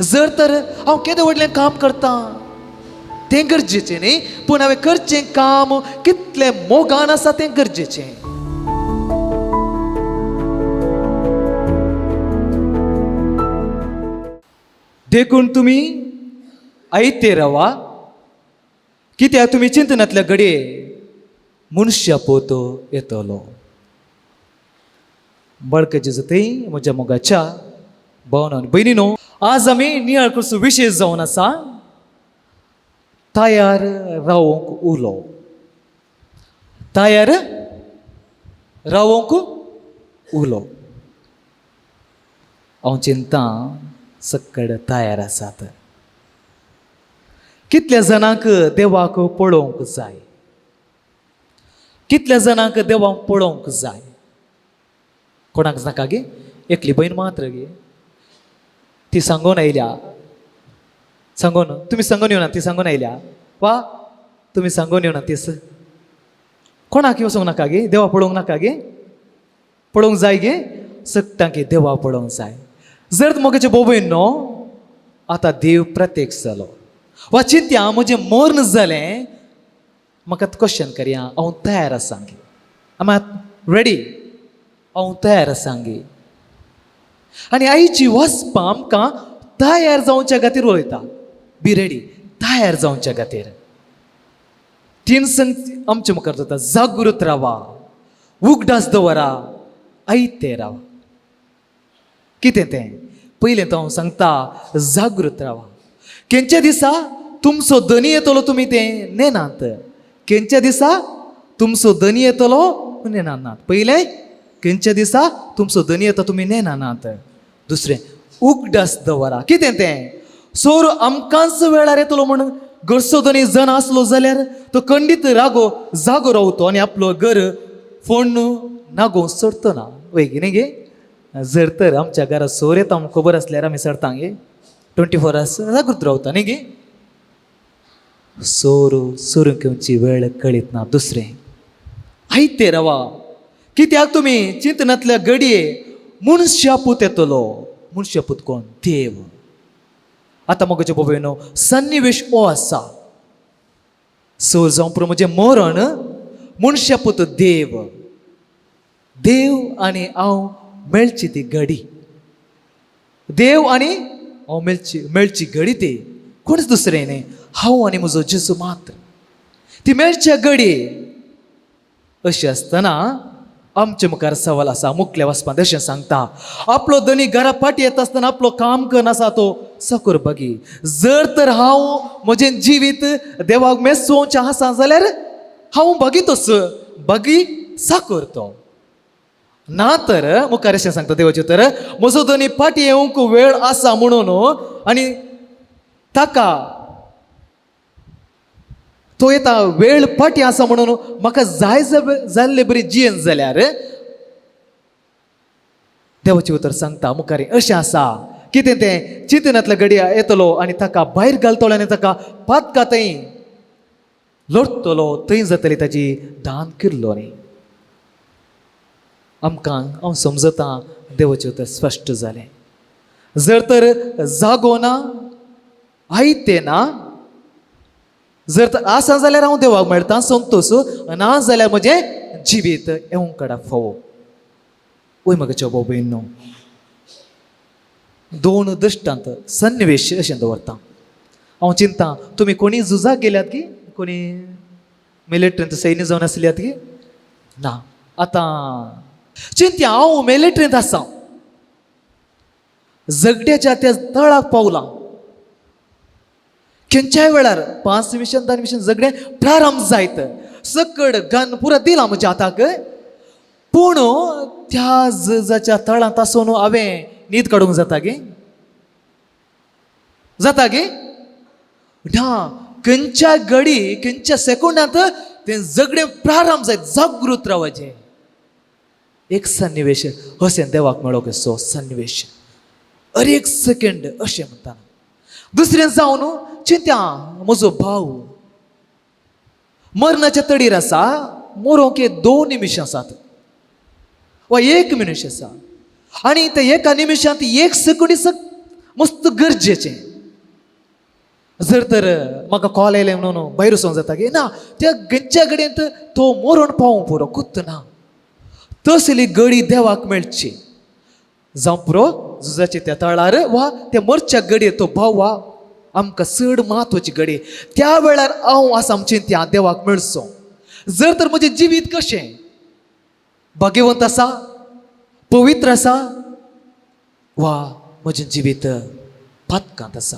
जर तर हांव केदें व्हडलें काम करता तें गरजेचें न्ही, पूण हांवें करचें काम कितलें मोगान आसा तें गरजेचें. देखून तुमी आयते रावा, कित्याक तुमी चिंतनांतल्या घडये मनशा पोत येतलो. बळके जेजूतय म्हज्या मोगाच्या भावनां भयणीनो, आज आमी नियाळ करचो विशय जावन आसा तयार रावंक उलो. तयार रावंक उलो. हांव चिंता सक्कड तयार आसात. कितल्या जाणांक देवाक पळोवंक जाय, कितल्या जाणांक देवाक पळोवंक जाय. कोणाक नाका गे, एकली बहीण मात्र गे, ती सांगून आयल्या. सांगून तुम्ही सांगून येवना, ती सांगून आयल्या. वा तुम्ही सांगून येवना तीस कोणाक वचूंक नाका गे, देवा पळोवंक नाका गे, पळोवंक जाय गे, सक्तां की देवा पळोवंक जाय. जर मोगाचे बोबयन न्हू, आतां देव प्रत्यक्ष जालो. वा चिंत्या म्हजें मरण जालें, म्हाका क्वेश्चन करया, हांव तयार आसा गे, आम रेडी, हांव तयार आसा गे. आनी आयची वचपां आमकां तयार जावच्या खातीर उलयता. बी रेडी, तयार जावच्या खातीर. तीन संग आमचे मुखार जाता, जागृत रावा, उगडास दवरा, आयते रावा. कितें तें पयलें तो हांव सांगता, जागृत रावा. खंयच्या दिसा तुमचो धनी येतलो तुमी तें नेनात. खंयच्या दिसा तुमचो धनी येतलो नेनानात. पयलें खंयच्या दिसा तुमचो धनी येता तुमी नेनानात. दुसरें उगडास दवरा. कितें तें सोर आमकांच वेळार येतलो म्हणून घरचो धनी जण आसलो जाल्यार तो खंडीत जागो रावतो आनी आपलो घर फोण नागो सोडतो ना. वैगिनी गे, जर तर आमच्या घरात सोर येता आमकां खबर आसल्यार आमी सरता गे, 24 hours जागृत रावता न्ही गे. सोर घेवची वेळ कळीत ना. दुसरें आयते रावा, कित्याक तुमी चिंतनांतल्या घडये मनशापूत येतलो. मनशापूत कोण? देव. आतां मोगाचे बोबयनो, सन्निवेश हो आसा. सोर जावं पुरो म्हजें मरण, मनशापूत देव. देव आनी हांव मेळची ती घडी. देव आनी हांव मेळची घडी ती कोणच दुसरें न्ही, हांव आनी म्हजो जेजू मात्र. ती मेळच्या घडी. अशें आसतना आमचे मुखार सवाल आसा. मुखल्या वचपान दर्शन सांगता, आपलो धनी घरा फाटी येता आसतना आपलो काम करनासा तो साकर बगी. जर तर हांव म्हजें जिवीत देवाक मेसोवचें आसा जाल्यार हांव बगीतोच, बगी साकर तो. ना तर मुखार अशें सांगता देवाचें तर, म्हजो धनी फाटी येवंक वेळ आसा म्हणून आनी ताका तो येता वेळ फाटी आसा म्हणून म्हाका जाय जाल्ले बरी जियेन जाल्यार देवाचें उतर सांगता मुखार अशें आसा. कितें तें चिंतनांतल्या घडये येतलो आनी ताका भायर घालतलो आनी ताका पातका थंय लोटतलो. थंय जातली ताची दान किर्लो न्ही. आमकां हांव समजता देवाचें उतर स्पश्ट जालें. जर तर जागो ना, आयते ना, जर तर आसा जाल्यार हांव देवाक मेळटा संतोश, ना जाल्यार म्हजें जिवीत येवंक काडा फोव. वय म्हाका बोबयनो, दोन दृश्टांत सन्निवेश अशें दवरता. हांव चिंता तुमी कोणी झुजाक गेल्यात की, कोणी मिलिटरींत सैन्य जावन आसल्यात की ना. आतां चिंत्या हांव मिलिटरींत आसा, झगड्याच्या त्या तळाक पावलां. खंयच्याय वेळार 5 निमिशां 10 निमिशां झगडें प्रारंभ जायत. सकड गन पुरो दिला म्हज्या हाताक, पूण त्या जजाच्या तळांत आसून हांवें न्हीद काडूंक जाता गे? जाता गे ना. खंयच्या घडी खंयच्या सेकंडांत तें झगडें प्रारंभ जायत. जागृत रावचें. एक सन्निवेश अशें देवाक मेळोक सो सन्निवेश हर एक सेकंड अशें म्हणटा. दुसरें जावन चिंत्या म्हजो भाव मरणाच्या तडीर आसा. मरोंक 2 निमिश आसात वा 1 मिनीट आसा. आनी ते एका निमिशांत 1 सेकंड मस्त गरजेचें. जर तर म्हाका कॉल आयले म्हणून भायर वचोंक जाता की ना, त्या खंयच्या घडयेंत तो मरण पावूंक पुरो कुत्त ना. तसली घडी देवाक मेळची. जावं पुरो झुजाचे त्या तळार वा त्या मरच्या घडये तो भाव वा आमकां चड म्हत्वाची घडी त्या वेळार हांव आसा आमचें त्या देवाक मेळचो. जर तर म्हजें जिवीत कशें भाग्यवंत आसा, पवित्र आसा, वा म्हजें जिवीत पातकांत आसा.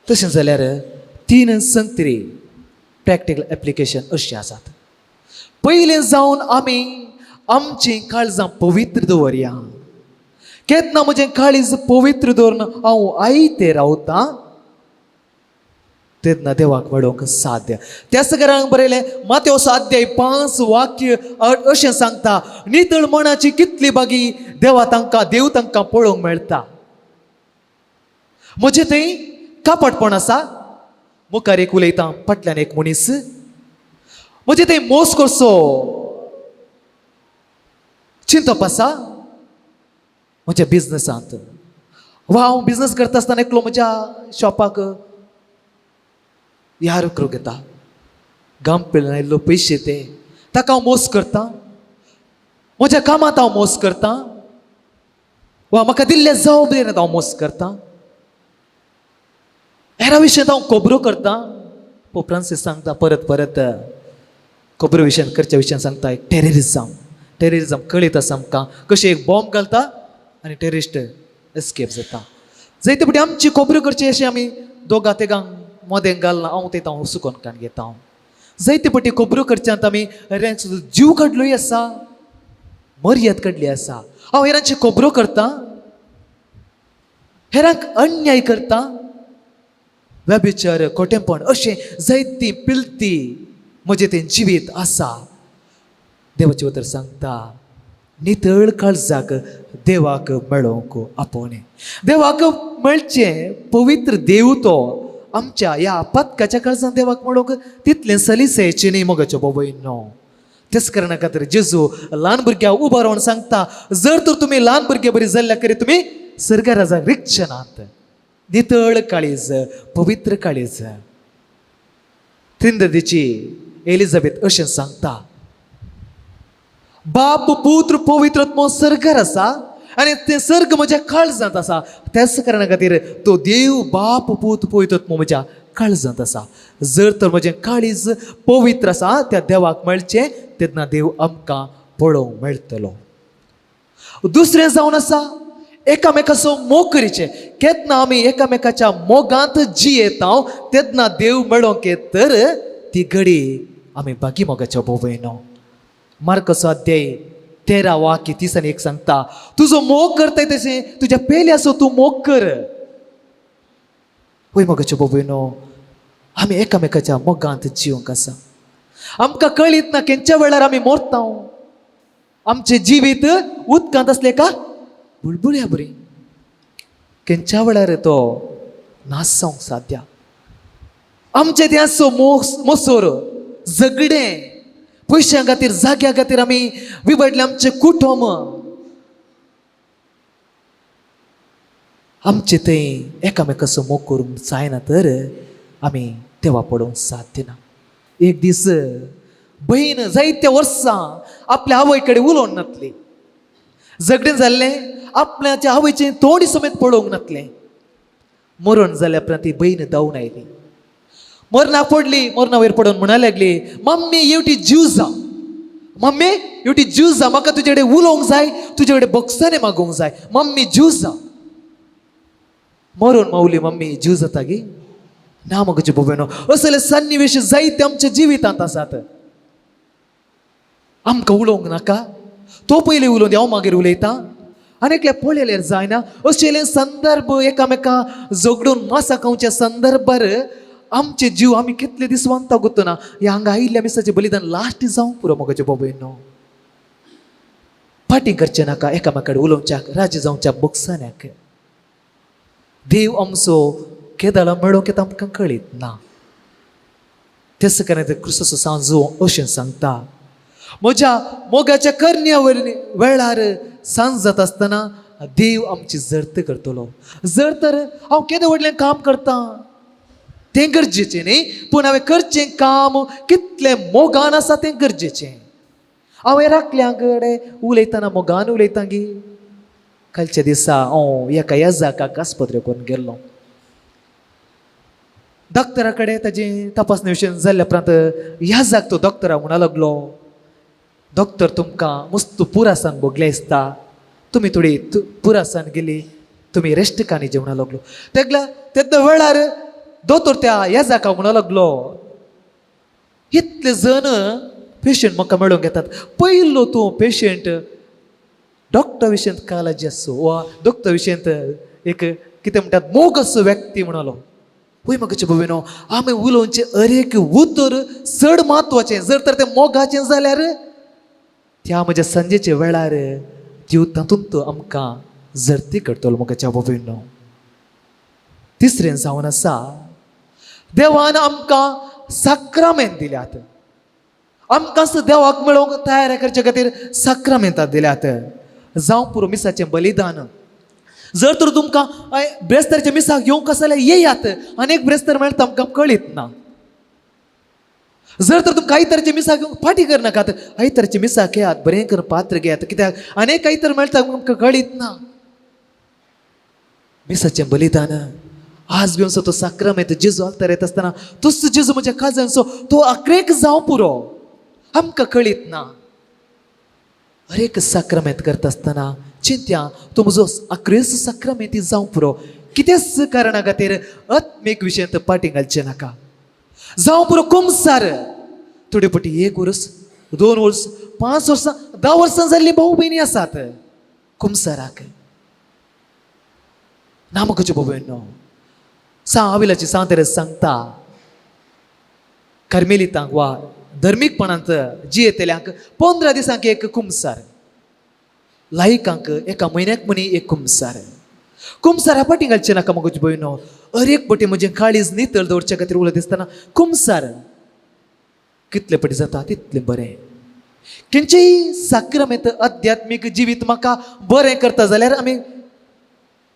तशें जाल्यार 3 संगतरी प्रॅक्टिकल एप्लिकेशन अशीं आसात. पयलें जावन आमी आमचीं काळजां पवित्र दवरया. केन्ना म्हजें काळीज पवित्र दवरून हांव आयते रावतां तेन्ना देवाक मेळोवंक साध्य. त्याच घरांक बरयलें मातेव 7:5 वाक्य अशें सांगता, नितळ मनाची कितली बागी देव तांकां पळोवंक मेळटा. म्हजें थंय कापटपण आसा, मुखार एक उलयता, फाटल्यान एक मनीस. म्हजें थंय मोस कसो चिंतप आसा म्हज्या बिझनसांत, वा हांव बिझनस करता आसतना एकलो म्हज्या शॉपाक यार करूंक येता. गाम पेळून आयिल्लो पयशे ते ताका हांव मोस करतां. म्हज्या कामांत हांव मोस करतां, वा म्हाका दिल्ल्या जबाबदारेंत हांव मोस करतां. हेरा विशयांत हांव खबरो करतां. पोप फ्रांसीस सांगता परत परत खबरो विशयान करच्या विशयान सांगता. एक टेररिझम कळीत आसा आमकां, कशें एक बॉम्ब घालता आनी टेररिस्ट एस्केप जाता. जायते फावटी आमची खबरो करची अशें आमी दोगां तिगांक मोदें घालना, हांव तें हांव सुकोन कान घेता. हांव जायते फावटी खबरो करच्यांत आमी हेरांक सुद्दां जीव काडलोय आसा, मर्याद काडली आसा. हांव हेरांची खबरो करतां, हेरांक अन्याय करता, व्यभिचार, खोटेपण अशें जायती पिलती म्हजें तें जिवीत आसा. देवाचें उतर सांगता, नितळ काळजाक देवाक मेळोवंक आपोवणें. देवाक मेळचें पवित्र देव तो आमच्या ह्या आपत्काच्या काळजांत देवाक मेळोवंक तितलें सलिसायेचें न्ही मोगाच्यो बाबयनो. तेच कारणा खातीर जेजू ल्हान भुरग्याक उबो रावन सांगता, जर तर तुमी ल्हान भुरगे बरी जाल्ल्या करी तुमी स्वर्ग राजाक रिक्षा नात. नितळ काळीज, पवित्र काळीज. त्रिंददेची एलिझाबेथ अशें सांगता, बाप पुत्र पवित्र आत्मो सर्गार आसा आनी तें सर्ग म्हज्या काळजांत आसा. त्याच कारणा खातीर तो देव बाप पुत्र पवित्र आत्मो म्हज्या काळजांत आसा. जर तर म्हजें काळीज पवित्र आसा, त्या देवाक मेळचें तेन्ना देव आमकां पळोवंक मेळटलो. दुसरें जावन आसा एकामेकाचो मोग करीचे. केन्ना आमी एकामेकाच्या मोगांत जियेता तेन्ना देव मेळोवंक येत तर ती घडी आमी बागी मोगाच्या भोवयनो. मार्कस 13 वाक्य 30 सांगता, तुजो मोग करताय तशें तुज्या पेल्याचो तूं मोग कर. वय मोगाच्या भोवयनो, आमी एकामेकाच्या मोगांत जिवंक आसा. आमकां कळीत ना खंयच्या वेळार आमी मरता. आमचें जिवीत उदकांत असलें का बुळबुळ्या बरी खंयच्या वेळार तो नाश जावंक साध्या. आमचें तें आसो मोसोर झगडें, पयशां खातीर जाग्या खातीर आमी विबडले आमचें कुटुंब. आमचें थंय एकामेकाचो मोग करूंक जायना तर आमी देवा पडोवंक साध्य ना. एक दीस बहीण जायत्या वर्सां आपल्या आवय कडेन उलोवंक नातली. झगडें जाल्लें, आपल्याच्या आवयचें तोंड समेत पळोवंक नातलें. मरण जाल्या उपरांत ती बहीण धांवून आयली. मरणा पडली, मरणा वयर पडून म्हणूंक लागली, मम्मी येवटी जीव जा, मम्मी येवटी जीव जा, म्हाका तुजे कडेन उलोवंक जाय, तुजे कडेन बक्षाने मागोवंक जाय, मम्मी जीव जा. मरून मावली मम्मी जीव जाता गे ना. मोगाचे भोवयनो, असले सन्निवेश जायते आमच्या जिवितांत आसात. आमकां उलोवंक नाका, तो पयलीं उलोवन दी, हांव मागीर उलयतां. आनी एकल्या पळयल्यार जायना. अशेले संदर्भ एकामेका झगडून मासा खावच्या संदर्भार आमचे जीव आमी कितले दीस वागता गुतना. ह्या हांगा आयिल्ल्या मिसाचें बलिदान लास्ट जावंक पुरो मोगाचे भोवयनो. फाटीं करचें नाका एकामेकाडेन उलोवच्याक, राजी जावच्या बक्षान्याक. देव आमचो केदाळा मेळोवंक येता आमकां कळीत ना. तेच कारण क्रिस्ताचो सांजो अशें सांगता, म्हज्या मोगाच्या करण्या वेळार सांज जाता आसतना देव आमची जर्त करतलो. जर तर हांव केदें व्हडलें काम करता तें गरजेचें न्ही, पूण हांवें करचें काम कितलें मोगान आसा तें गरजेचें. हांवें राखल्यां कडेन उलयतना मोगान उलयतां गे. कालच्या दिसा हांव एका येजाकाक आस्पत्रे करून गेल्लो. डॉक्टरा कडेन ताजें तपासणी विशयी जाल्ल्या उपरांत येजाक तो डॉक्टरा म्हणूंक लागलो, डॉक्टर तुमकां मस्त पुरासान भोगलें दिसता, तुमी थोडी पुरासान गेली, तुमी रेस्ट कानी जेवणा लागलो. तेन्ना वेळार दोतोर त्या येजाका म्हणूंक लागलो, इतले जण पेशंट म्हाका मेळूंक येतात, पयलो तूं पेशंट डॉक्टर विशयंत काळजी आसो वा डॉक्टर विशयंत एक कितें म्हणटात मोग असो व्यक्ती म्हणलो. पळय म्हाका भुवेनो, आमी उलोवचें हर एक उतर चड म्हत्वाचें. जर तर तें मोगाचें जाल्यार त्या म्हज्या संजेच्या वेळार देव तातूंत आमकां जर्ती करतलो म्हाका भुवेनो. तिसरें जावन आसा, देवान आमकां साक्रामेंत दिल्यात. आमकां देवाक मेळोवंक तयार करचे खातीर साक्रामेंतां दिल्यात. जावं पुरो मिसाचें बलिदान. जर तर तुमकां ब्रेस्तारच्या मिसाक येवंक आसा जाल्यार येयात. अनेक ब्रेस्तार मेळटा आमकां कळीत ना. जर तर तुमकां आयतारच्या मिसाक येवंक फाटी करनाकात, आयतारच्या मिसाक येयात, बरें करून पात्र घेयात. कित्याक अनेक आयतार मेळटा आमकां कळीत ना. मिसाचें बलिदान आज बी असो तो साक्रामेंत जेजू आल्तार येता आसतना तोच जेजू म्हज्या काळजांचो तो अक्रेक जावं पुरो आमकां कळीत ना. हर एक साक्रामेंत करता आसतना चिंत्या तो म्हजो अक्रेस साक्रामेंती जावं पुरो. कितेंच कारणा खातीर आत्मीक विशयांत पाटी घालचें नाका. जावं पुरो कुमसार थोडे फावटी 1 वर्स 2 वर्स 5 वर्सां 10 वर्सां जाल्ली भाऊ भयणी आसात कुमसाराक. ना म्हाका भुवेनो, आविलाची सांतेरस सांगता, कार्मेलितांक वा धर्मीकपणांत जियेतल्यांक 15 दिसांक एक कुमसार, लायकांक एका म्हयन्याक म्हणी एक कुमसार. कुमसारा फाटी घालचें नाका म्हाका भुवेनो. हर एक फावटी म्हजें काळीज नितळ दवरचे खातीर उलयत आसतना कुमसार कितले फावटी जाता तितलें बरें. खंयचेय साक्रामेंत आध्यात्मीक जिवीत म्हाका बरें करता जाल्यार आमी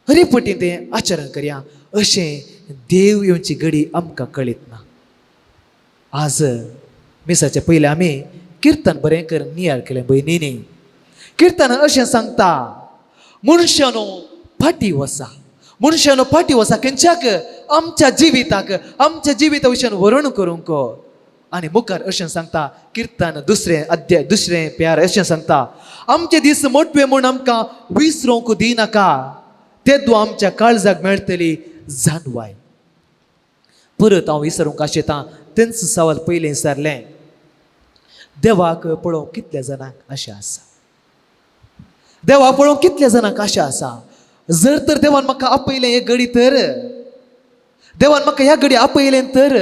हर एक फावटी तें आचरण करया. अशें देव येवची घडी आमकां कळीत ना. आज मिसाच्या पयलीं आमी किर्तन बरें कर नियाळ केलें भयणींनी. किर्तन अशें सांगता, मनशानो फाटी वसा, मनशानो फाटी वसा. खंयच्याक? आमच्या जिविताक, आमच्या जिविता विशयान वरण करूंक. आनी मुखार अशें सांगता किर्तन 2 अध्याय 2 प्यार अशें सांगता, आमचे दीस मोटवे म्हूण आमकां विसरूंक दिनाका, तेदू आमच्या काळजाक मेळटली जानवाय. परत हांव विसरूंक आशेतां तेंच सवाल पयलें विचारलें, देवाक पळोवंक कितल्या जाणांक आशा आसा? देवाक पळोवंक कितल्या जाणांक आशा आसा? जर तर देवान म्हाका आपयलें हे घडी तर, देवान म्हाका ह्या घडी आपयलें तर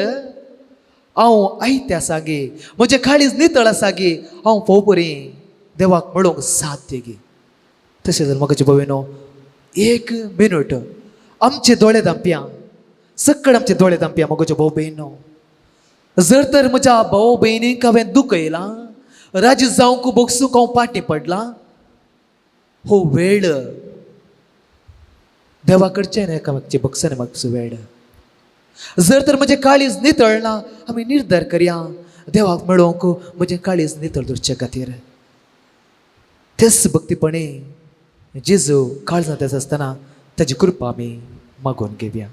हांव आयत्या सागे म्हजें काळीज नितळ आसा गे, हांव पोवपरी देवाक मेळोवंक साध्य गे. तशें जर म्हाका भुवेनो 1 मिनट आमचे दोळे धांपया, सक्कड आमचे दोळे धांपया म्हाका भाऊ भयणो. जर तर म्हज्या भाऊ भयणीक हांवें दुखयलां, राजी जावंक बोगसूंक हांव पाटी पडलां, हो वेळ देवा कडच्यान एकामेकाचे बक्षान मागचो वेळ. जर तर म्हजें काळीज नितळ ना, आमी निर्धार करया देवाक मेळोवंक म्हजें काळीज नितळ दवरचे खातीर. तेच भक्तीपणी जेजू काळजांत आसतना ताजी कृपा आमी मागून घेवया.